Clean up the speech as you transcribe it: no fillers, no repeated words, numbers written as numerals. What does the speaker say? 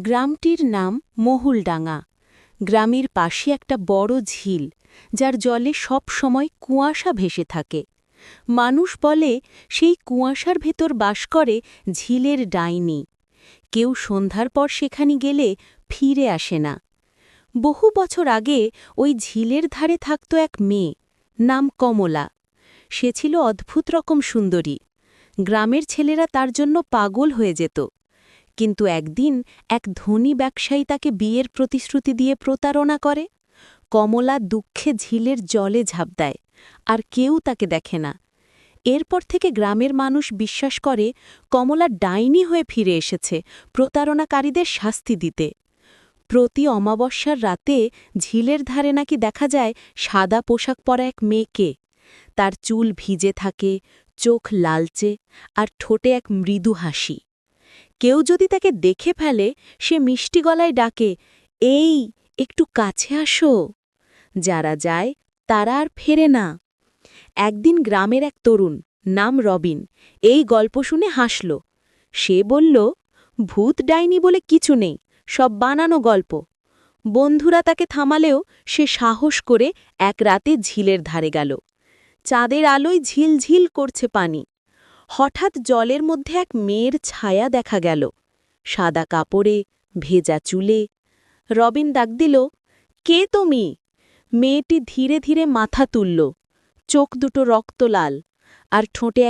গ্রামটির নাম মহুলডাঙ্গা। গ্রামের পাশে একটা বড় ঝিল, যার জলে সব সময় কুয়াশা ভেসে থাকে। মানুষ বলে সেই কুয়াশার ভেতর বাস করে ঝিলের ডাইনি। কেউ সন্ধ্যার পর সেখানে গেলে ফিরে আসে না। বহু বছর আগে ওই ঝিলের ধারে থাকত এক মেয়ে, নাম কমলা। সে ছিল অদ্ভুত রকম সুন্দরী। গ্রামের ছেলেরা তার জন্য পাগল হয়ে যেত। কিন্তু একদিন এক ধনী ব্যবসায়ী তাকে বিয়ের প্রতিশ্রুতি দিয়ে প্রতারণা করে। কমলা দুঃখে ঝিলের জলে ঝাঁপ দেয়, আর কেউ তাকে দেখে না। এরপর থেকে গ্রামের মানুষ বিশ্বাস করে কমলা ডাইনি হয়ে ফিরে এসেছে প্রতারণাকারীদের শাস্তি দিতে। প্রতি অমাবস্যার রাতে ঝিলের ধারে নাকি দেখা যায় সাদা পোশাক পরা এক মেয়েকে। তার চুল ভিজে থাকে, চোখ লালচে, আর ঠোঁটে এক মৃদু হাসি। কেউ যদি তাকে দেখে ফেলে, সে মিষ্টি গলায় ডাকে, এই একটু কাছে আসো। যারা যায় তারা আর ফেরে না। একদিন গ্রামের এক তরুণ, নাম রবিন, এই গল্প শুনে হাসল। সে বলল, ভূত ডাইনি বলে কিছু নেই, সব বানানো গল্প। বন্ধুরা তাকে থামালেও সে সাহস করে এক রাতে ঝিলের ধারে গেল। চাঁদের আলোয় ঝিলঝিল করছে পানি। হঠাৎ জলের মধ্যে এক মেয়ের ছায়া দেখা গেল, সাদা কাপড়ে, ভেজা চুলে। রবিন ডাক দিল, কে তুমি? মেয়েটি ধীরে ধীরে মাথা তুলল, চোখ দুটো রক্তলাল, আর ঠোঁটে